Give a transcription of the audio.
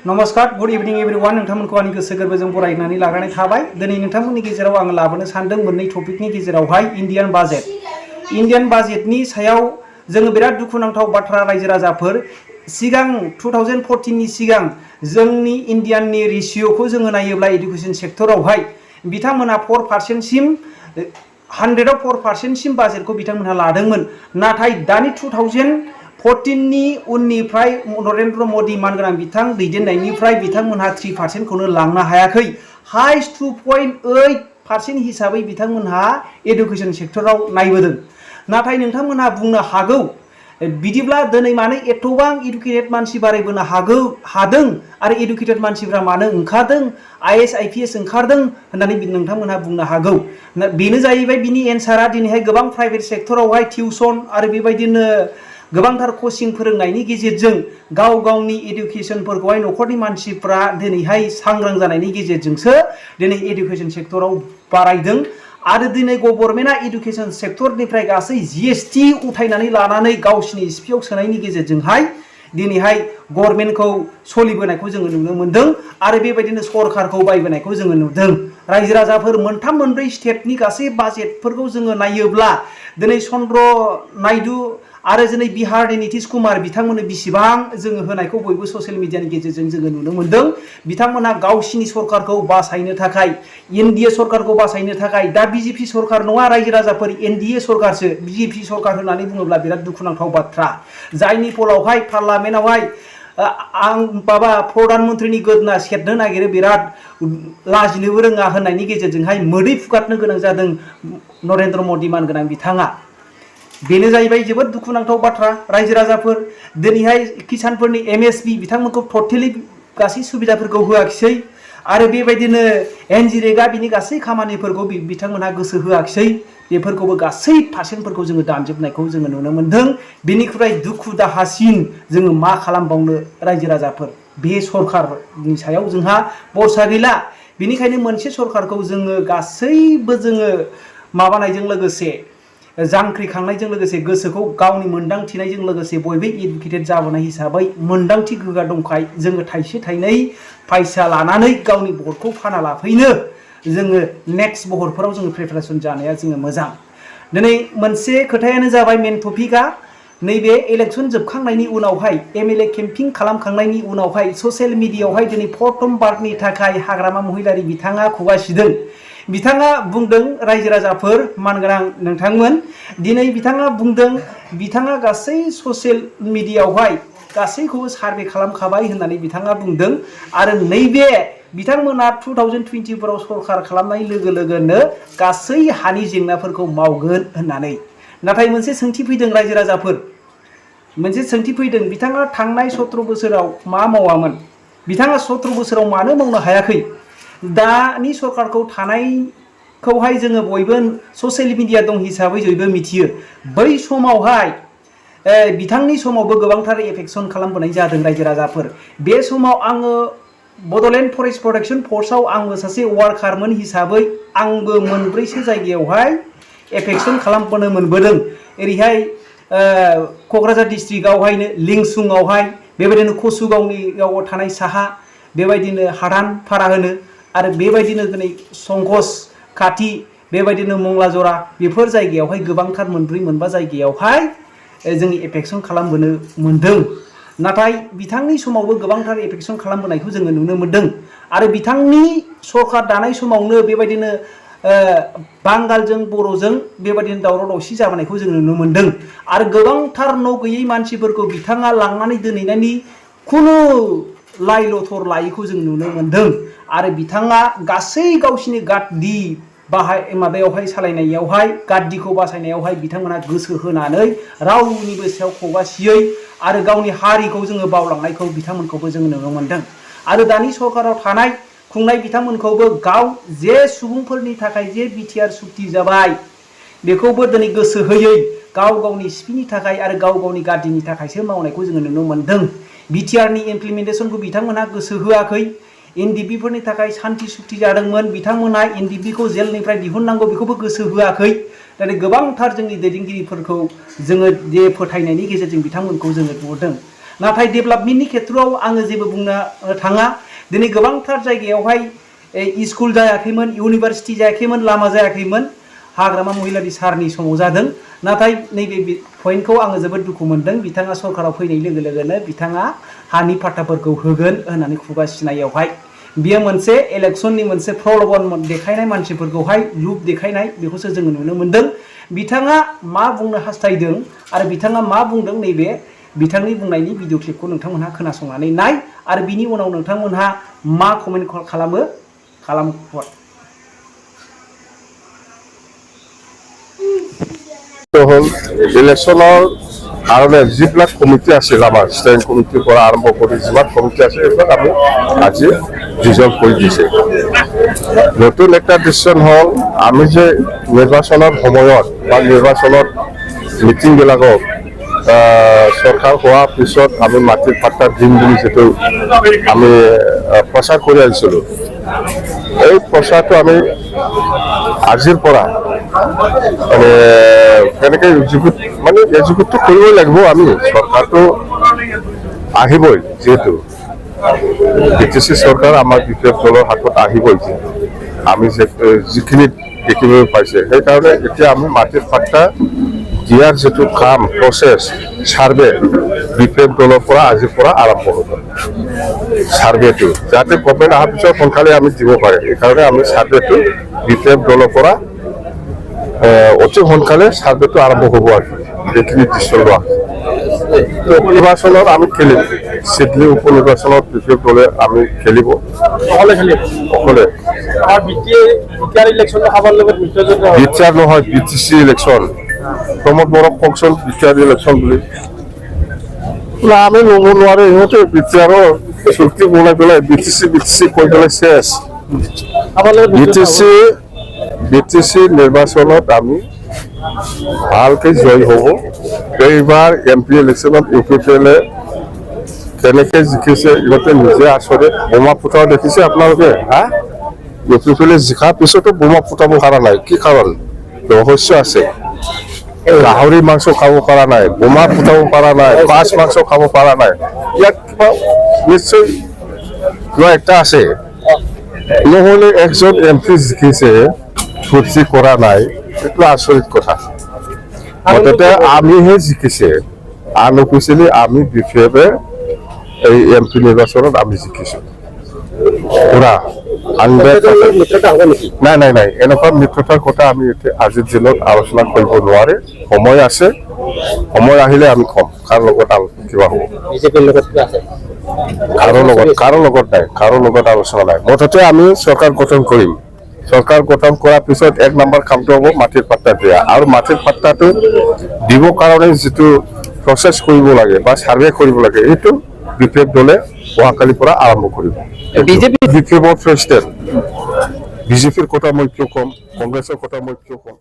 नमस्कार good इवनिं everyone नोंथांमोनखौ आंनि गोसो गोरबोजों बरायनानै लाग्रोनाय थाबाय। दिनै नोंथांमोननि गेजेराव आं लाबोनो सानदों मोननै टपिकनि गेजेरावहाय इंडियान बाजेटनि सायाव जोङो बिराद दुखुनांथाव बाथ्रा रायजो राजाफोर सिगां 2014 नि सिगां जोंनि इंडियाननि रेशियोखौ जोङो नायोब्ला एडुकेशन सेक्टरावहाय बिथांमोना 4% सिम 100आव 4% सिम बाजेटखौ बिथांमोनहा लादोंमोन। नाथाय दानि 2014 नि उननिफ्राय नरेंद्र मोदी मानगोनां बिथां दैदेननायनिफ्राय बिथांमोनहा 3% खौनो लांनो हायाखै। हाइस्ट 2.8% हिसाबै बिथांमोनहा एडुकेशन सेक्टराव नायबोदों। नाथाय नोंथांमोनहा बुंनो हागौ बिदिब्ला दिनै मानो एथबां एडुकेटेड मानसि बारायबोनो हादों आरो एडुकेटेड मानसिफ्रा मानो ओंखारदों IAS IPS ओंखारदों होननानै नोंथांमोनहा बुंनो हागौ। बेनो जाहैबाय बिनि एन्सारा दिनैहाय गोबां प्राइभेट सेक्टरावहाय टिउसन आरो बेबायदिनो गोबांथार कोचिं फोरोंनायनि गेजेरजों गाव गावनि एडुकेशनफोरखौहाय न'खरनि मानसिफ्रा दिनैहाय सांग्रां जानायनि गेजेरजोंसो दिनै एडुकेशन सेक्टराव बारायदों। आरो दिनै गभर्नमेन्टआ एडुकेशन सेक्टरनिफ्राय गासै GST उठायनानै लानानै गावसिनि SPआव सोनायनि गेजेरजोंहाय दिनैहाय गभर्नमेन्टखौ सोलिबोनायखौ जोङो नुनो मोन्दों आरो बेबायदिनो सरकारखौ बायबोनायखौ जोङो नुदों। रायजो राजाफोर मोनथाम मोनब्रै स्टेटनि गासै बाजेटफोरखौ जोङो नायोब्ला दिनै चन्द्र नायडु आरो दिनै बिहारनि नितीश कुमार बिथांमोननो बिसिबां जोङो होनायखौ बयबो ससियेल मिडियानि गेजेरजों जोङो नुनो मोन्दों। बिथांमोनहा गावसिनि सरकारखौ बासायनो थाखाय NDA सरकारखौ बासायनो थाखाय दा BJP सरकार नङा रायजो राजाफोर NDA सरकारसो। BJP सरकार होननानै बुङोब्ला बिराद दुखुनांथाव बाथ्रा जायनि फलावहाय पार्लामेन्टआवहाय आं प्रधान मन्त्रीनि गोदना सेरनो नागिरो बिराद लाजिनोबो रोङा होननायनि गेजेरजोंहाय मोदै फुगारनो गोनां जादों नरेंद्र मोदी मानगोनां बिथाङा। बेनो जाहैबाय जोबोद दुखुनांथाव बाथ्रा रायजो राजाफोर दिनैहाय किसानफोरनि MSP बिथांमोनखौ टटेलि गासै सुबिदाफोरखौ होआखिसै आरो बेबायदिनो NGरेगा बिनि गासै खामानिफोरखौ बिथांमोनहा गोसो होआखिसै। बेफोरखौबो गासै पारसेन्टफोरखौ जोङो दानजोबनायखौ जोङो नुनो मोन्दों। बेनिफ्राय दुखु दाहासिन जोङो मा खालामबावनो रायजो राजाफोर बे सरकारनि सायाव जोंहा भरसा गैला। बेनिखायनो मोनसे सरकारखौ जोङो गासैबो जोङो माबानायजों लोगोसे जांख्रिखांनायजों लोगोसे गोसोखौ गावनि मोनदांथिनायजों लोगोसे बयबो एडुकेटेड जाबोनाय हिसाबै मोनदांथि गोहोआ दंखाय जोङो थाइसे थाइनै फैसा लानानै गावनि भटखौ फाना लाफैनो जोङो नेक्स्ट बहरफोराव जोङो प्रिपारेसन जानाया जोङो मोजां। दिनै मोनसे खोथायानो जाबाय मेन टपिकआ नैबे इलेक्सन जोबखांनायनि उनावहाय MLA केम्पिं खालामखांनायनि उनावहाय ससियेल मिडियायावहाय दिनै प्रथमबारनि थाखाय हाग्रामा महिलारि बिथाङा खुगासिदों। बिथाङा बुंदों रायजो राजाफोर मानगोनां नोंथांमोन दिनै बिथाङा बुंदों बिथाङा गासै ससियेल मिडियायावहाय गासैखौबो सार्भे खालामखाबाय होननानै बिथाङा बुंदों आरो नैबे बिथांमोना 2024 सरकार खालामनाय लोगो लोगोनो गासै हानि जेंनाफोरखौ मावगोन होननानै। नाथाय मोनसे सोंथि फैदों रायजो राजाफोर मोनसे सोंथि फैदों बिथाङा थांनाय 17 बोसोराव मा मावामोन बिथाङा 17 बोसोराव मानो मावनो हायाखै। दानि सरकारखौ थानायखौहाय जोङो बयबो ससियेल मिडिया दं हिसाबै बयबो मिथियो। बै समावहाय बिथांनि समावबो गोबांथार एफेक्सन खालामबोनाय जादों रायजो राजाफोर। बे समाव आङो बड'लेण्ड फरेस्ट प्रटेक्शन फर्सआव आंबो सासे वार्कारमोन हिसाबै आंबो मोनब्रैसो जायगायावहाय एफेक्सन खालामबोनो मोनबोदों। ओरैहाय क'क्राझार डिस्ट्रिक्टआवहायनो लिंसुङावहाय बेबायदिनो कसुगावनियाव थानाय साहा बेबायदिनो हादान फारा होनो आरो बेबायदिनो दिनै संकस खाथि बेबायदिनो मंला जरा बेफोर जायगायावहाय गोबांथार मोनब्रै मोनबा जायगायावहाय जोंनि एफेक्सन खालामबोनो मोन्दों। नाथाय बिथांनि समावबो गोबांथार एफेक्सन खालामबोनायखौ जोङो नुनो मोन्दों आरो बिथांनि सरकार दानाय समावनो बेबायदिनो बांगालजों बर'जों बेबायदिनो दावराव दावसि जाबोनायखौ जों नुनो मोन्दों आरो गोबांथार न' गैयै मानसिफोरखौ बिथाङा लांनानै दोनहैनायनि खुनु लाइ लथर लायैखौ जों नुनो मोन्दों आरो बिथाङा गासै गावसिनि गाद्दि माबायावहाय सालायनायावहाय गाद्दिखौ बासायनायावहाय बिथांमोना गोसो होनानै रावनिबो सायाव खगासियै आरो गावनि हारिखौ जोङो बावलांनायखौ बिथांमोनखौबो जों नुनो मोन्दों आरो दानि सरकाराव थानाय खुंनाय बिथांमोनखौबो गाव जे सुबुंफोरनि थाखाय जे बिटिआर सुक्ति जाबाय बेखौबो दिनै गोसो होयै गाव गावनि सिपिनि थाखाय आरो गाव गावनि गाद्दिनि थाखायसो मावनायखौ जोङो नुनो मोन्दों। बिटिआरनि इमप्लिमेन्टेसनखौ बिथांमोनहा गोसो होआखै। NDPफोरनि थाखाय सान्थि सुक्ति जादोंमोन बिथांमोनहा NDPखौ जेलनिफ्राय दिहुननांगौ बेखौबो गोसो होआखै। दिनै गोबांथार जोंनि दैदेनगिरिफोरखौ जोङो जे फोथायनायनि गेजेरजों बिथांमोनखौ जोङो नुदों नाथाय डेभेलपमेन्टनि खेत्रआव आङो जेबो बुंनो थाङा दिनै गोबांथार जायगायावहाय स्कुल जायाखैमोन इउनिभार्सिटि जायाखैमोन लामा जायाखैमोन हाग्रा महिलारि सारनि समाव जादों नाथाय नैबे पइन्टखौ आङो जोबोद दुखु मोनदों बिथाङा सरकाराव फैनाय लोगो लोगोनो बिथाङा हानि पाट्टाफोरखौ होगोन होननानै खुगा सिनायावहाय बियो मोनसे इलेक्शननि मोनसे प्रलोभन देखायनाय मानसिफोरखौहाय लुप देखायनाय बेखौसो जोङो नुनो मोनदों बिथाङा मा बुंनो हास्थायदों आरो बिथाङा मा बुंदों नैबे बिथांनि बुंनायनि भिडिअ क्लिपखौ नोंथांमोनहा खोनासंनानै नाय आरो बिनि उनाव नोंथांमोनहा मा कमेन्ट खालामो खालामहर इलेक्शনৰ কাৰণে যিবিলাক কমিটি আছিল আমাৰ ষ্টেণ্ডিং কমিটিৰ পৰা আৰম্ভ কৰি যিমান কমিটি আছে এইবিলাক আমি আজি ৰিজলভ কৰি দিছে নতুন একটা ডিচিশ্যন হ'ল আমি যে নিৰ্বাচনৰ সময়ত বা নিৰ্বাচনত মিটিংবিলাকক চৰকাৰ হোৱাৰ পিছত আমি মাটিৰ পাট্টা দিম বুলি যিটো আমি প্ৰচাৰ কৰি আহিছিলোঁ এই প্ৰচাৰটো আমি আজিৰ পৰা মানে কেনেকৈ মানে এক্সিকিউটটো কৰিব লাগিব আমি চৰকাৰটো আহিবই যিহেতু বিটিচি চৰকাৰ আমাৰ বিপেফ দলৰ হাতত আহিবই আমি যিখিনি দেখিবলৈ পাইছে সেইকাৰণে এতিয়া আমি মাটিৰ পাট্টা দিয়াৰ যিটো কাম প্ৰচেছ ছাৰ্ভে বিপেফ দলৰ পৰা আজিৰ পৰা আৰম্ভ হ'ব ছাৰ্ভেটো যাতে গভৰ্ণমেণ্ট অহাৰ পিছত সোনকালে আমি দিব পাৰে সেইকাৰণে আমি ছাৰ্ভেটো বিপেফ দলৰ পৰা অতি সোনকালে ছাৰ্ভেটো আৰম্ভ হ'ব আৰু এইখিনি ডিচিশ্যন লোৱা নিৰ্বাচনত আমি খেলিম চিডলি উপ নিৰ্বাচনত বিপেফ দলে আমি খেলিব অকলে বিটিআৰ নহয় বিটিচি ইলেকশ্যন প্ৰমোদ বৰক কওকচোন বিটিআৰ ইলেকশ্যন বুলি আমি ল'ব নোৱাৰে সিহঁতে বিটিআৰৰ চুক্তি বনাই পেলাই বিটিচি কৈ পেলাই চেছ বিটিচি নিৰ্বাচনত আমি ভালকৈ জয়ী হ'ব এইবাৰ MP ইলেকশ্যনত UPPL কেনেকৈ জিকিছে ইহঁতে নিজে আচৰিত বোমা ফুটাও দেখিছে আপোনালোকে হা UPPL জিকাৰ পিছতো বোমা ফুটাব পৰা নাই কি কাৰণ ৰহস্য আছে গাহৰি মাংস খাব পৰা নাই বোমা ফুটাব পৰা নাই মাছ মাংস খাব পৰা নাই ইয়াত কিবা নিশ্চয় কিবা একটা আছে নহ'লে একজন MP জিকিছে ফুৰ্তি কৰা নাই এইটো আচৰিত কথা মুঠতে আমিহে জিকিছে আনঅফিচিয়েলি আমি বিফেফে এই MP নিৰ্বাচনত আমি জিকিছোঁ পুৰা 100% নাই এনেকুৱা মিত্ৰতাৰ কথা আমি আজিৰ দিনত আলোচনা কৰিব নোৱাৰে সময় আছে সময় আহিলে আমি কম কাৰ লগত কিবা হ'ব কাৰো লগত আলোচনা নাই মুঠতে আমি চৰকাৰ গঠন কৰিম চৰকাৰ গঠন কৰাৰ পিছত 1 নম্বৰ কামটো হ'ব মাটিৰ পাট্টা দিয়া আৰু মাটিৰ পাট্টাটো দিবৰ কাৰণে যিটো প্ৰচেছ কৰিব লাগে বা ছাৰ্ভে কৰিব লাগে এইটো বিপেফ দলে অহাকালিৰ পৰা আৰম্ভ কৰিব বিজেপিৰ প্ৰেচিডেণ্ট বিজেপিৰ কথা মই কিয় ক'ম কংগ্ৰেছৰ কথা মই কিয় ক'ম